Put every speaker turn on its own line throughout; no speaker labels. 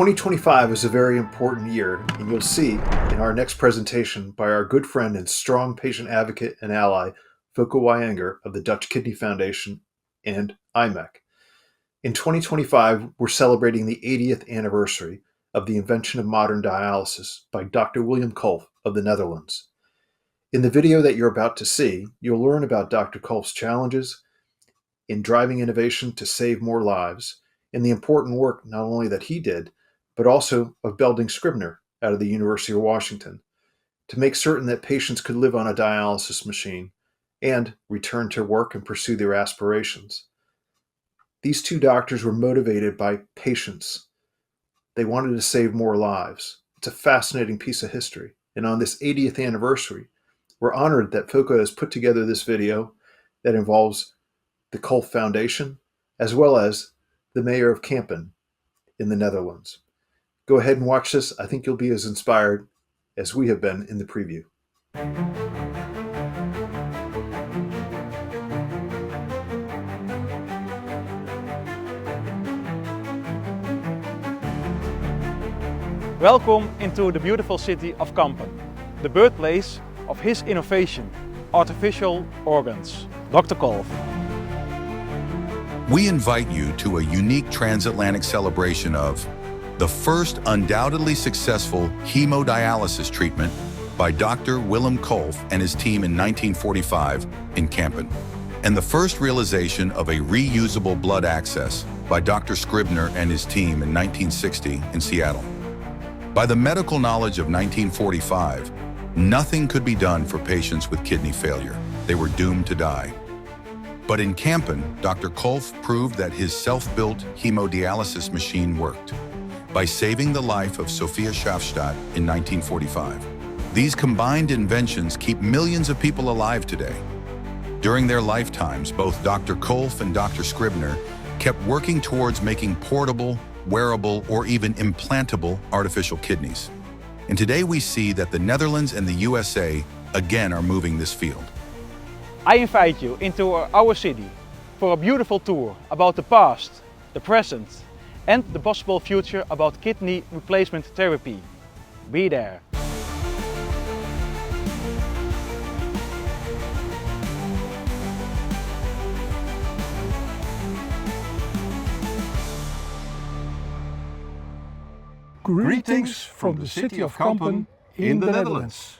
2025 is a very important year, and you'll see in our next presentation by our good friend and strong patient advocate and ally, Fokko Wieringa of the Dutch Kidney Foundation and IMEC. In 2025, we're celebrating the 80th anniversary of the invention of modern dialysis by Dr. Willem Kolff of the Netherlands. In the video that you're about to see, you'll learn about Dr. Kolff's challenges in driving innovation to save more lives, and the important work not only that he did, but also of Belding Scribner out of the University of Washington, to make certain that patients could live on a dialysis machine and return to work and pursue their aspirations. These two doctors were motivated by patients. They wanted to save more lives. It's a fascinating piece of history. And on this 80th anniversary, we're honored that Fokko has put together this video that involves the Kolff Foundation, as well as the mayor of Kampen in the Netherlands. Go ahead and watch this. I think you'll be as inspired as we have been in the preview.
Welcome into the beautiful city of Kampen, the birthplace of his innovation, artificial organs, Dr. Kolff.
We invite you to a unique transatlantic celebration of the first undoubtedly successful hemodialysis treatment by Dr. Willem Kolff and his team in 1945 in Kampen, and the first realization of a reusable blood access by Dr. Scribner and his team in 1960 in Seattle. By the medical knowledge of 1945, nothing could be done for patients with kidney failure. They were doomed to die. But in Kampen, Dr. Kolff proved that his self-built hemodialysis machine worked by saving the life of Sophia Schaafstadt in 1945. These combined inventions keep millions of people alive today. During their lifetimes, both Dr. Kolff and Dr. Scribner kept working towards making portable, wearable, or even implantable artificial kidneys. And today we see that the Netherlands and the USA again are moving this field.
I invite you into our city for a beautiful tour about the past, the present, and the possible future about kidney replacement therapy. Be there.
Greetings from the city of Kampen in the Netherlands.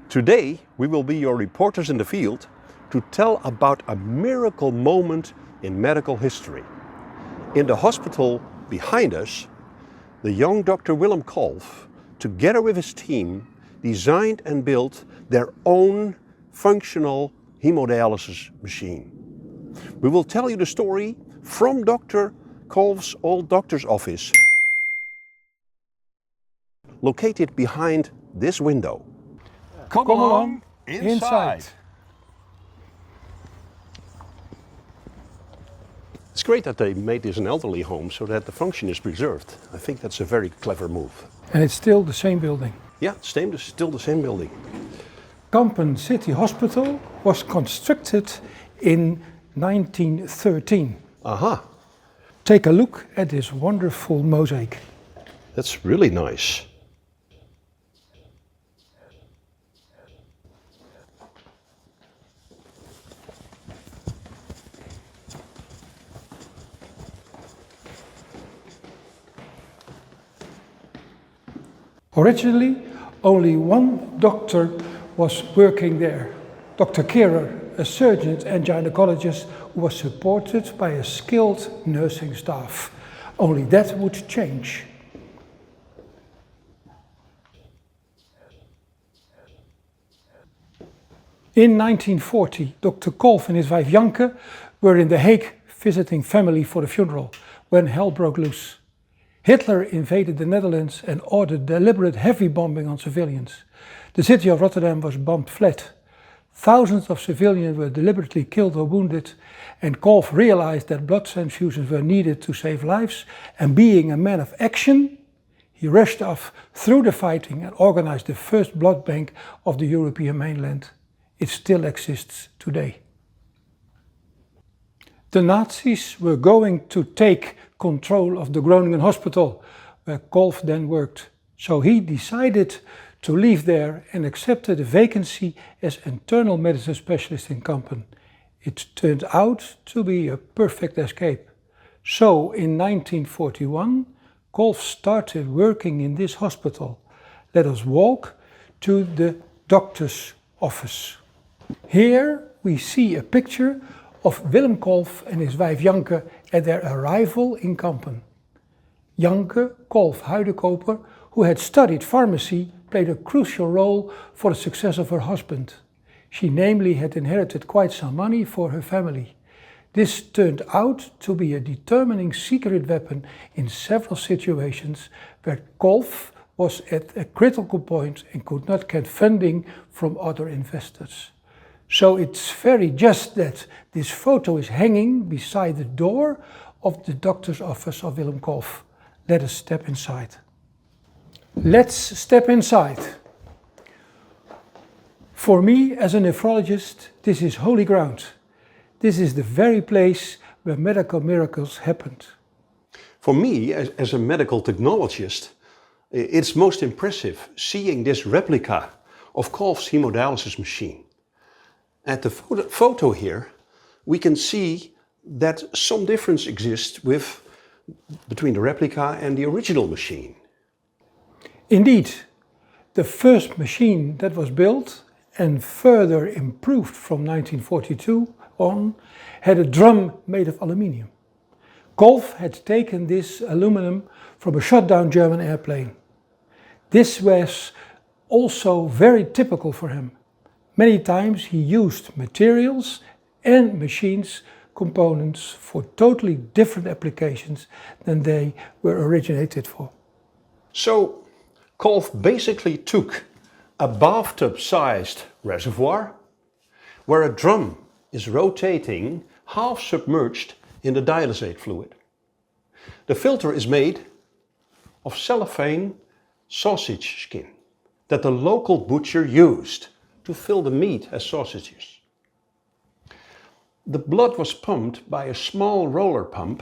Today we will be your reporters in the field to tell about a miracle moment in medical history. In the hospital behind us, the young Dr. Willem Kolff, together with his team, designed and built their own functional hemodialysis machine. We will tell you the story from Dr. Kolff's old doctor's office, located behind this window.
Come along inside.
It's great that they made this an elderly home so that the function is preserved. I think that's a very clever move.
And it's still the same building.
Yeah, still the same building.
Kampen City Hospital was constructed in 1913.
Aha,
Take a look at this wonderful mosaic.
that's really nice.
Originally, only one doctor was working there, Dr. Kehrer, a surgeon and gynecologist who was supported by a skilled nursing staff. Only that would change. In 1940, Dr. Kolff and his wife Janke were in The Hague visiting family for the funeral when hell broke loose. Hitler invaded the Netherlands and ordered deliberate heavy bombing on civilians. The city of Rotterdam was bombed flat. Thousands of civilians were deliberately killed or wounded, and Kolff realized that blood transfusions were needed to save lives, and being a man of action, he rushed off through the fighting and organized the first blood bank of the European mainland. It still exists today. The Nazis were going to take control of the Groningen hospital where Kolff then worked. So he decided to leave there and accepted a vacancy as internal medicine specialist in Kampen. It turned out to be a perfect escape. So in 1941, Kolff started working in this hospital. Let us walk to the doctor's office. Here we see a picture of Willem Kolff and his wife Janke at their arrival in Kampen. Janke Kolff Huidekoper, who had studied pharmacy, played a crucial role for the success of her husband. She namely had inherited quite some money for her family. This turned out to be a determining secret weapon in several situations where Kolff was at a critical point and could not get funding from other investors. So it's very just that this photo is hanging beside the door of the doctor's office of Willem Kolff. Let us step inside. Let's step inside. For me, as a nephrologist, this is holy ground. This is the very place where medical miracles happened.
For me, as a medical technologist, it's most impressive seeing this replica of Kolff's hemodialysis machine. At the photo here, we can see that some difference exists between the replica and the original machine.
Indeed, the first machine that was built and further improved from 1942 on had a drum made of aluminium. Kolff had taken this aluminum from a shot-down German airplane. This was also very typical for him. Many times he used materials and machines components for totally different applications than they were originated for.
So Kolff basically took a bathtub-sized reservoir where a drum is rotating half submerged in the dialysate fluid. The filter is made of cellophane sausage skin that the local butcher used to fill the meat as sausages. The blood was pumped by a small roller pump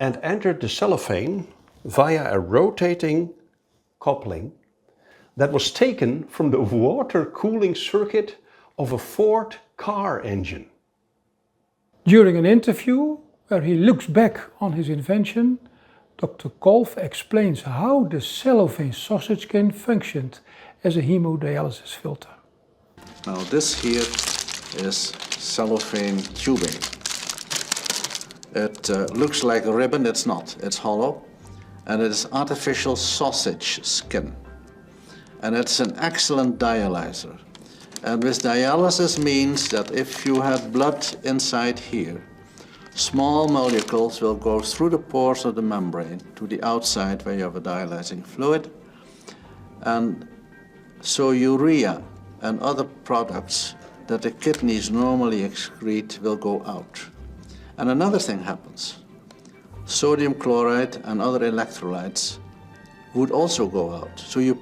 and entered the cellophane via a rotating coupling that was taken from the water cooling circuit of a Ford car engine.
During an interview where he looks back on his invention, Dr. Kolff explains how the cellophane sausage skin functioned as a hemodialysis filter.
Now this here is cellophane tubing. It looks like a ribbon, it's not, it's hollow, and it is artificial sausage skin. And it's an excellent dialyzer. And this dialysis means that if you have blood inside here, small molecules will go through the pores of the membrane to the outside where you have a dialyzing fluid. And so urea and other products that the kidneys normally excrete will go out. And another thing happens. Sodium chloride and other electrolytes would also go out. So you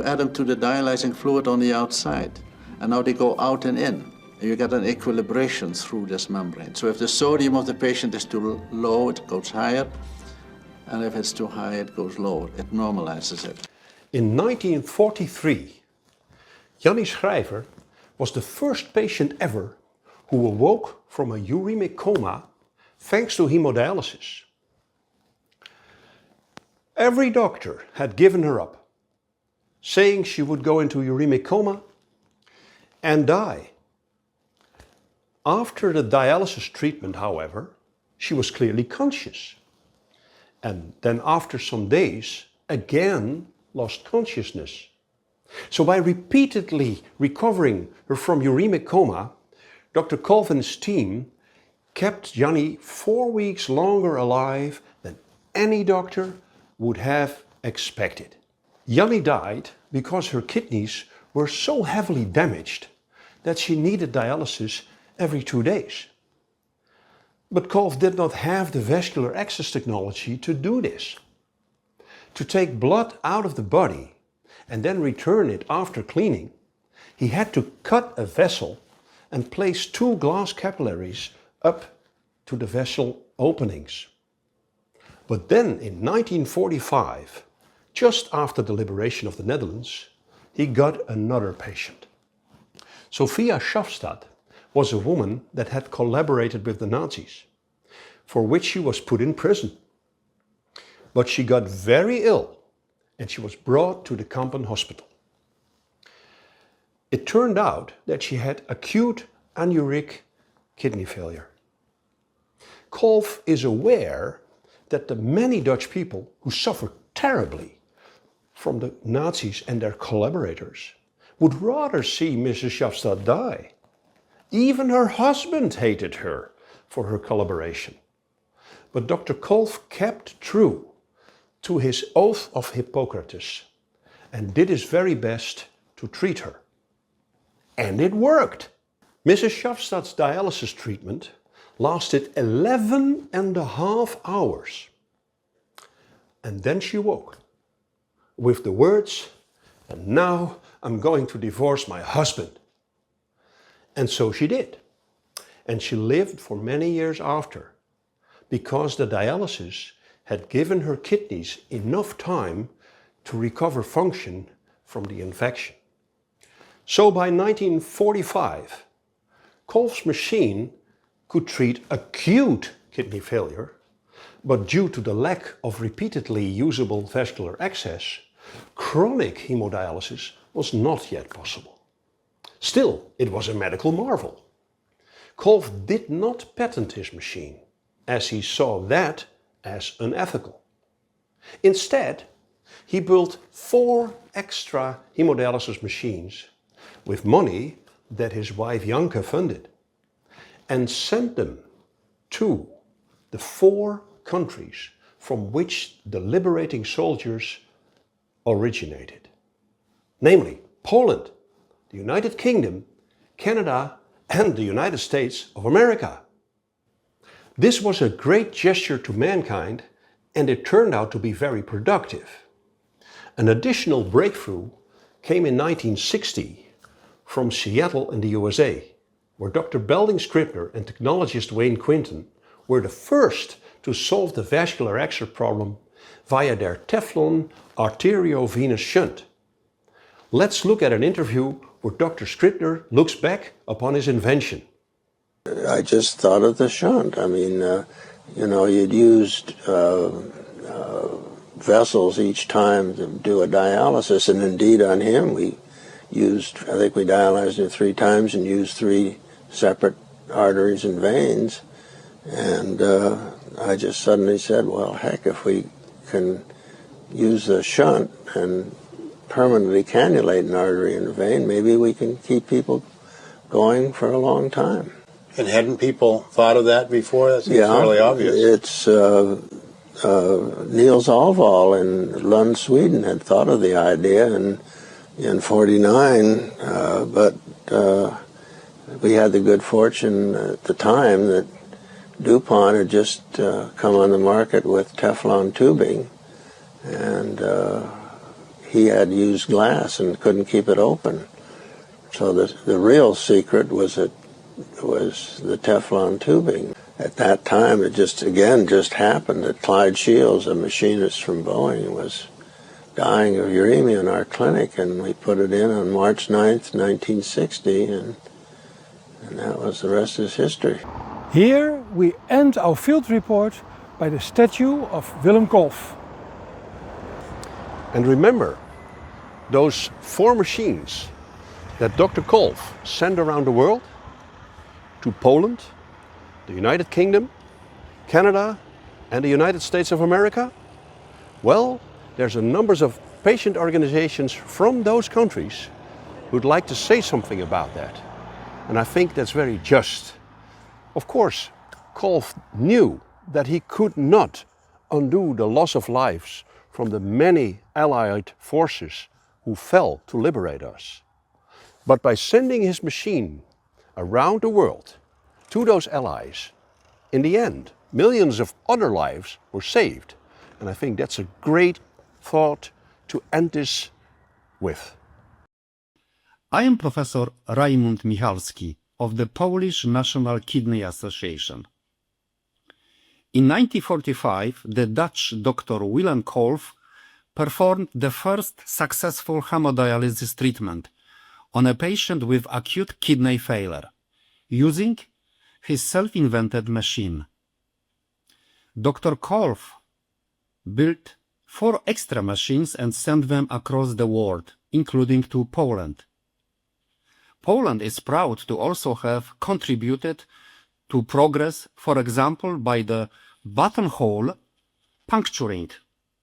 add them to the dialyzing fluid on the outside, and now they go out and in. And you get an equilibration through this membrane. So if the sodium of the patient is too low, it goes higher, and if it's too high, it goes lower. It normalizes it.
In 1943, Jannie Schrijver was the first patient ever who awoke from a uremic coma thanks to hemodialysis. Every doctor had given her up, saying she would go into uremic coma and die. After the dialysis treatment, however, she was clearly conscious. And then after some days, again lost consciousness. So by repeatedly recovering her from uremic coma, Dr. Kolff and his team kept Jannie 4 weeks longer alive than any doctor would have expected. Jannie died because her kidneys were so heavily damaged that she needed dialysis every 2 days. But Kolff did not have the vascular access technology to do this. To take blood out of the body and then return it after cleaning, he had to cut a vessel and place 2 glass capillaries up to the vessel openings. But then in 1945, just after the liberation of the Netherlands, he got another patient. Sophia Schaffstad was a woman that had collaborated with the Nazis, for which she was put in prison. But she got very ill and she was brought to the Kampen hospital. It turned out that she had acute anuric kidney failure. Kolff is aware that the many Dutch people who suffered terribly from the Nazis and their collaborators would rather see Mrs. Schaffstad die. Even her husband hated her for her collaboration. But Dr. Kolff kept true to his oath of Hippocrates and did his very best to treat her. And it worked. Mrs. Schaffstad's dialysis treatment lasted 11.5 hours. And then she woke with the words, "And now I'm going to divorce my husband." And so she did. And she lived for many years after, because the dialysis had given her kidneys enough time to recover function from the infection. So by 1945, Kolff's machine could treat acute kidney failure, but due to the lack of repeatedly usable vascular access, chronic hemodialysis was not yet possible. Still, it was a medical marvel. Kolff did not patent his machine, as he saw that as unethical. Instead, he built 4 extra hemodialysis machines with money that his wife Janke funded, and sent them to the 4 countries from which the liberating soldiers originated. Namely, Poland, the United Kingdom, Canada, and the United States of America. This was a great gesture to mankind, and it turned out to be very productive. An additional breakthrough came in 1960 from Seattle in the USA, where Dr. Belding Scribner and technologist Wayne Quinton were the first to solve the vascular access problem via their Teflon arteriovenous shunt. Let's look at an interview where Dr. Scribner looks back upon his invention.
I just thought of the shunt. I mean, you'd used vessels each time to do a dialysis, and indeed on him we used, I think we dialyzed him 3 times and used 3 separate arteries and veins. And I just suddenly said, well, heck, if we can use the shunt and permanently cannulate an artery and a vein, maybe we can keep people going for a long time.
And hadn't people thought of that before? That seems fairly obvious.
It's Niels Alvall in Lund, Sweden had thought of the idea in 49, but we had the good fortune at the time that DuPont had just come on the market with Teflon tubing, and he had used glass and couldn't keep it open. So the real secret was the Teflon tubing. At that time, it just happened that Clyde Shields, a machinist from Boeing, was dying of uremia in our clinic, and we put it in on March 9th, 1960, and that was the rest is history.
Here we end our field report by the statue of Willem Kolff.
And remember, those 4 machines that Dr. Kolff sent around the world, to Poland, the United Kingdom, Canada, and the United States of America? Well, there's a number of patient organizations from those countries who'd like to say something about that. And I think that's very just. Of course, Kolff knew that he could not undo the loss of lives from the many Allied forces who fell to liberate us. But by sending his machine around the world to those allies, in the end, millions of other lives were saved. And I think that's a great thought to end this with.
I am Professor Raimund Michalski of the Polish National Kidney Association. In 1945, the Dutch doctor Willem Kolff performed the first successful hemodialysis treatment on a patient with acute kidney failure, using his self-invented machine. Dr. Kolff built 4 extra machines and sent them across the world, including to Poland. Poland is proud to also have contributed to progress, for example, by the buttonhole puncturing,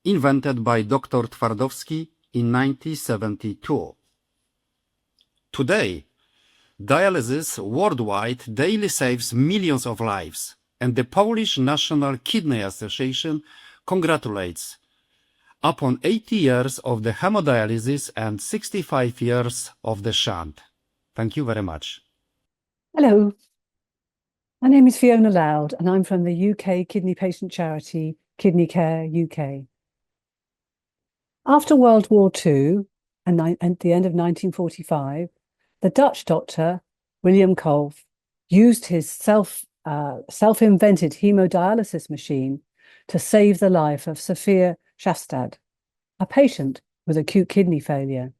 invented by Dr. Twardowski in 1972. Today, dialysis worldwide daily saves millions of lives, and the Polish National Kidney Association congratulates upon 80 years of the hemodialysis and 65 years of the shunt. Thank you very much.
Hello, my name is Fiona Loud and I'm from the UK kidney patient charity KidneyCare UK. After World War II and at the end of 1945, the Dutch doctor Willem Kolff used his self-invented hemodialysis machine to save the life of Sophia Shafstad, a patient with acute kidney failure,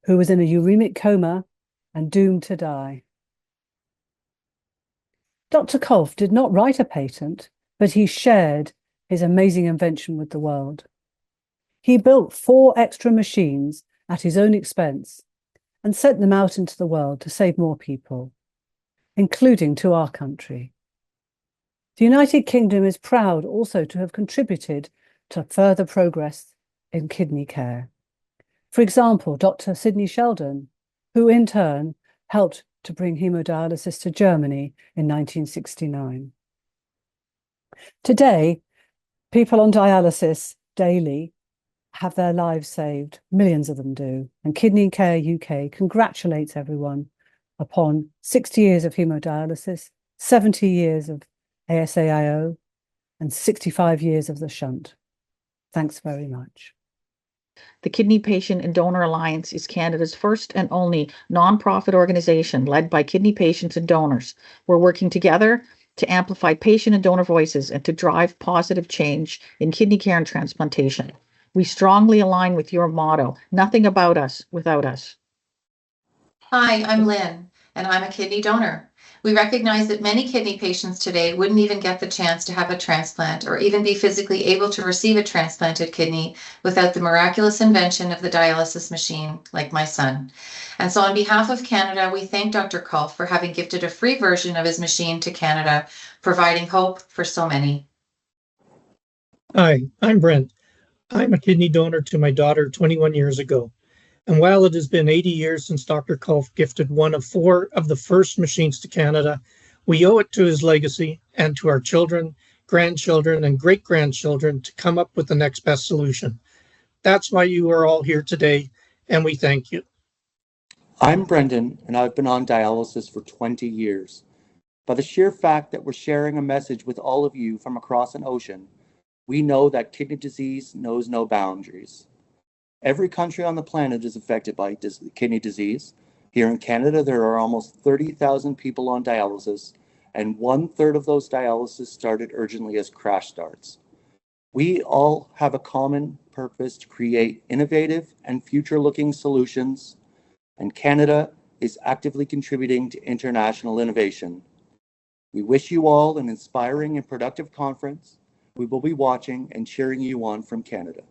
who was in a uremic coma and doomed to die. Dr. Kolff did not write a patent, but he shared his amazing invention with the world. He built 4 extra machines at his own expense and sent them out into the world to save more people, including to our country. The United Kingdom is proud also to have contributed to further progress in kidney care. For example, Dr. Sidney Sheldon, who in turn helped to bring hemodialysis to Germany in 1969. Today, people on dialysis daily have their lives saved, millions of them do, and KidneyCare UK congratulates everyone upon 60 years of hemodialysis, 70 years of ASAIO, and 65 years of the shunt. Thanks very much.
The Kidney Patient and Donor Alliance is Canada's first and only non-profit organization led by kidney patients and donors. We're working together to amplify patient and donor voices and to drive positive change in kidney care and transplantation. We strongly align with your motto, nothing about us without us.
Hi, I'm Lynn, and I'm a kidney donor. We recognize that many kidney patients today wouldn't even get the chance to have a transplant or even be physically able to receive a transplanted kidney without the miraculous invention of the dialysis machine, like my son. And so on behalf of Canada, we thank Dr. Kolff for having gifted a free version of his machine to Canada, providing hope for so many.
Hi, I'm Brent. I'm a kidney donor to my daughter 21 years ago. And while it has been 80 years since Dr. Kolff gifted one of 4 of the first machines to Canada, we owe it to his legacy and to our children, grandchildren, and great-grandchildren to come up with the next best solution. That's why you are all here today, and we thank you.
I'm Brendan, and I've been on dialysis for 20 years. By the sheer fact that we're sharing a message with all of you from across an ocean, we know that kidney disease knows no boundaries. Every country on the planet is affected by kidney disease. Here in Canada, there are almost 30,000 people on dialysis, and 1/3 of those dialysis started urgently as crash starts. We all have a common purpose to create innovative and future-looking solutions, and Canada is actively contributing to international innovation. We wish you all an inspiring and productive conference. We will be watching and cheering you on from Canada.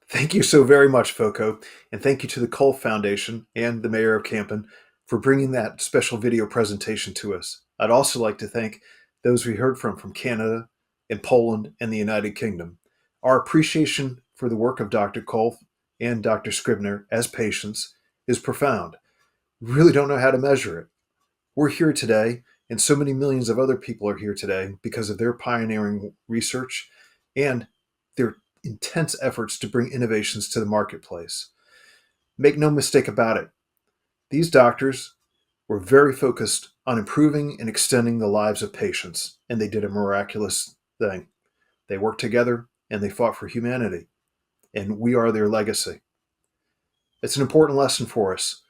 Thank you so very much, Fokko, and thank you to the Kolff Foundation and the Mayor of Kampen for bringing that special video presentation to us. I'd also like to thank those we heard from Canada and Poland and the United Kingdom. Our appreciation for the work of Dr. Kolff and Dr. Scribner as patients is profound. We really don't know how to measure it. We're here today, and so many millions of other people are here today because of their pioneering research and their intense efforts to bring innovations to the marketplace. Make no mistake about it, these doctors were very focused on improving and extending the lives of patients, and they did a miraculous thing. They worked together and they fought for humanity, and we are their legacy. It's an important lesson for us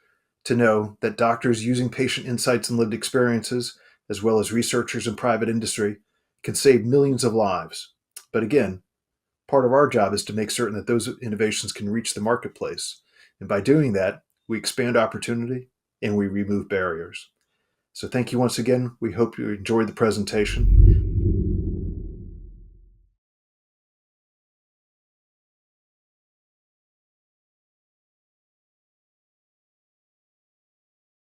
to know that doctors using patient insights and lived experiences as well as researchers and private industry, can save millions of lives. But again, part of our job is to make certain that those innovations can reach the marketplace. And by doing that, we expand opportunity and we remove barriers. So thank you once again. We hope you enjoyed the presentation.